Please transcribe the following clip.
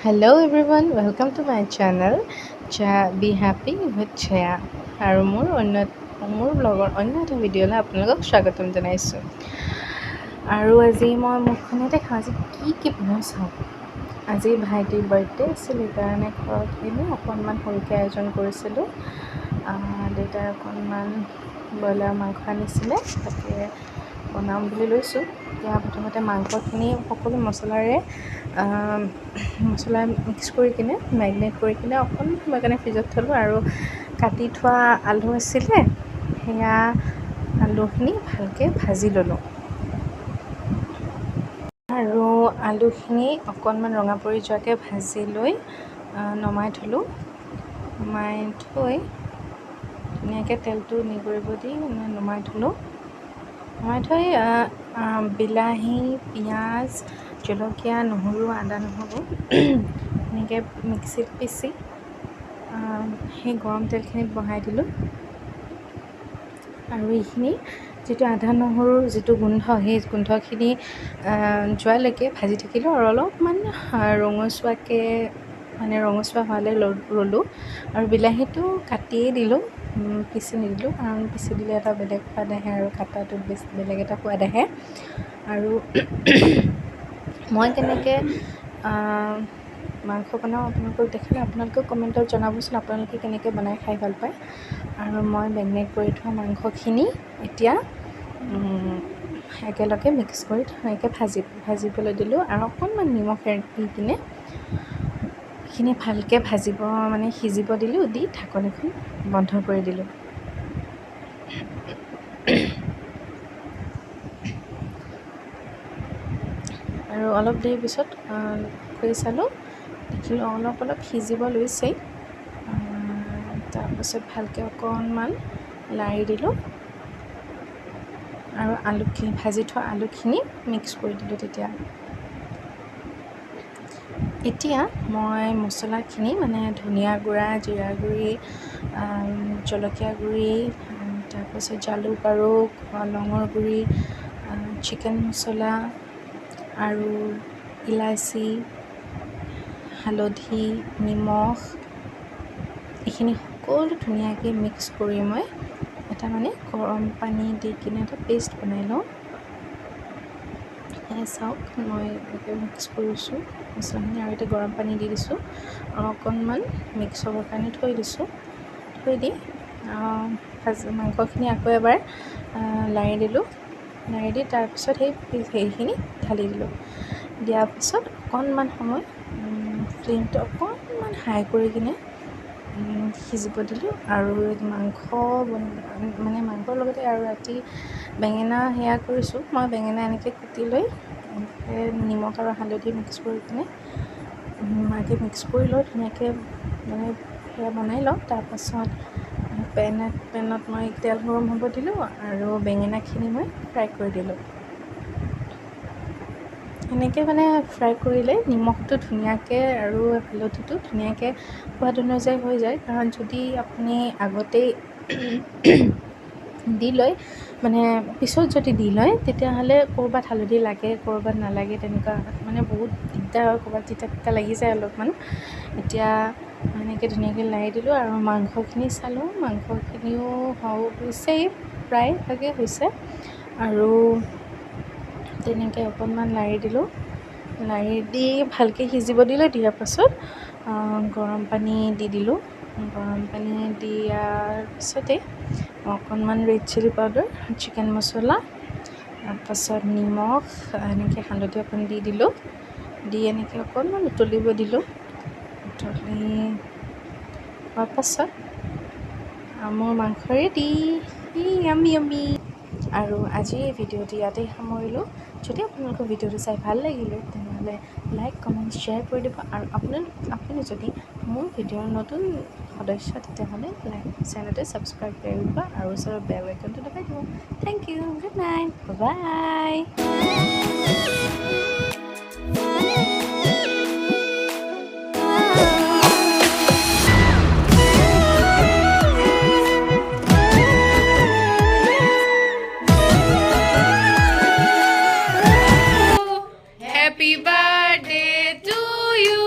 Hello everyone, welcome to my channel Be Happy with Chaya আৰু মোৰ ব্লগৰ অন্য এটা ভিডিঅ'লৈ আপোনালোকক স্বাগতম জনাইছোঁ। আৰু আজি মই মুখখনে দেখা আজি কি বনাওঁ চাওঁ। আজি ভাইটিৰ বাৰ্থডে আছিল, সেইকাৰণে ঘৰত এনেই অকণমান সৰুকৈ আয়োজন কৰিছিলোঁ। দেউতাই অকণমান ব্ৰইলাৰ মাংস আনিছিলে, তাকে বনাম বুলি লৈছোঁ। এতিয়া প্ৰথমতে মাংসখিনি সকলো মছলা মিক্স কৰি কিনে মেৰিনেট কৰি কিনে অকণমান সময় কাৰণে ফ্ৰিজত থ'লোঁ। আৰু কাটি থোৱা আলু আছিলে, সেয়া আলুখিনি ভালকৈ ভাজি ল'লোঁ। আৰু আলুখিনি অকণমান ৰঙা পৰি যোৱাকৈ ভাজি লৈ নমাই থ'লোঁ। নমাই থৈ ধুনীয়াকৈ তেলটো নিগৰিব দি নমাই থ'লোঁ। নমাই থৈ বিলাহী, পিঁয়াজ, জলকীয়া, নহৰু, আদা, নহৰু এনেকৈ মিক্সিত পিচি সেই গৰম তেলখিনিত বহাই দিলোঁ। আৰু এইখিনি যিটো আদা নহৰুৰ যিটো গোন্ধ, সেই গোন্ধখিনি যোৱালৈকে ভাজি থাকিলোঁ। আৰু অলপমান ৰঙচুৱা হোৱালৈ ৰ'লোঁ। আৰু বিলাহীটো কাটিয়েই দিলোঁ, পিচি নিদিলোঁ, কাৰণ পিচি দিলে এটা বেলেগ সোৱাদ আহে আৰু কাটাটোত বেলেগ এটা সোৱাদ আহে। আৰু মই কেনেকৈ মাংস বনাওঁ আপোনালোকক দেখালে, আপোনালোকেও কমেণ্টত জনাবচোন আপোনালোকে কেনেকৈ বনাই খাই ভাল পায়। আৰু মই মেৰিনেট কৰি থোৱা মাংসখিনি এতিয়া একেলগে মিক্স কৰি ধুনীয়াকৈ ভাজিবলৈ দিলোঁ। আৰু অকণমান নিমখ দি কিনে এইখিনি ভালকৈ সিজিব দিলোঁ। দি ঢাকন এখন বন্ধ কৰি দিলোঁ। আৰু অলপ দেৰি পিছত কৰি চালোঁ, দেখিলোঁ অলপ সিজিব লৈছেই। তাৰপাছত ভালকৈ অকণমান লাৰি দিলোঁ আৰু ভাজি থোৱা আলুখিনি মিক্স কৰি দিলোঁ। এতিয়া মই মছলাখিনি ধনিয়া গুড়া, জিৰা গুড়ি, জলকীয়া গুড়ি, তাৰপাছত জালুক আৰু লঙৰ গুড়ি, চিকেন মছলা আৰু ইলাচি, হালধি, নিমখ, এইখিনি সকলো ধুনীয়াকৈ মিক্স কৰি মই এটা গৰম পানী দি কিনে এটা পেষ্ট বনাই লওঁ। চাওক, মই এনেকৈ মিক্স কৰিছোঁ মছলাখিনি, আৰু এতিয়া গৰম পানী দি দিছোঁ আৰু অকণমান মিক্স হ'বৰ কাৰণে থৈ দিছোঁ। থৈ দি মাংসখিনি আকৌ এবাৰ লাৰি দিলোঁ। লাৰি দি তাৰপিছত সেইখিনি ঢালি দিলোঁ। দিয়াৰ পিছত অকণমান সময় ফ্লেমটো অকণমান হাই কৰি কিনে সিজিব দিলোঁ। আৰু মাংসৰ লগতে আৰু ৰাতি বেঙেনা সেয়া কৰিছোঁ। মই বেঙেনা এনেকৈ কুটি লৈ নিমখ আৰু হালধি মিক্স কৰি কিনে মিক্স কৰি লৈ ধুনীয়াকৈ সেয়া বনাই লওঁ। তাৰপাছত পেনত মই তেল গৰম হ'ব দিলোঁ আৰু বেঙেনাখিনি মই ফ্ৰাই কৰি দিলোঁ। এনেকৈ ফ্ৰাই কৰিলে নিমখটো ধুনীয়াকৈ আৰু হালধিটো ধুনীয়াকৈ সোৱাদ অনুযায়ী হৈ যায়। কাৰণ যদি আপুনি আগতেই দি লয়, পিছত যদি দি লয়, তেতিয়াহ'লে ক'ৰবাত হালধি লাগে, ক'ৰবাত নালাগে, তেনেকুৱা বহুত দিগদাৰ হয়। ক'ৰবাত তিতা লাগি যায় অলপমান। এতিয়া এনেকৈ ধুনীয়াকৈ লাৰি দিলোঁ আৰু মাংসখিনি চালোঁ, মাংসখিনিও হৈছেই, প্ৰায়ভাগে হৈছে। আৰু তেনেকৈ অকণমান লাৰি দিলোঁ। লাৰি দি ভালকৈ সিজিব দিলোঁ। দিয়াৰ পাছত গৰম পানী দি দিলোঁ। গৰম পানী দিয়াৰ পিছতে অকণমান ৰেড চিলি পাউডাৰ, চিকেন মছলা, তাৰপাছত নিমখ, এনেকৈ হালধি অকণ দি দিলোঁ। দি এনেকৈ অকণমান উতলিব দিলোঁ। উতলি হোৱাৰ পাছত মোৰ মাংস ৰেডি, য়াম্মি। আৰু আজিৰ এই ভিডিঅ'টো ইয়াতেই সামৰিলোঁ। যদি আপোনালোকৰ ভিডিঅ'টো চাই ভাল লাগিলে, তেনেহ'লে লাইক, কমেণ্ট, শ্বেয়াৰ কৰি দিব। আৰু আপুনি যদি মোৰ ভিডিঅ'ৰ নতুন সদস্য, তেতিয়াহ'লে চেনেলটো ছাবস্ক্ৰাইব কৰি দিব আৰু ওচৰৰ বেল আইকনটো দবাই দিব। Thank you, good night, bye. Happy birthday to you.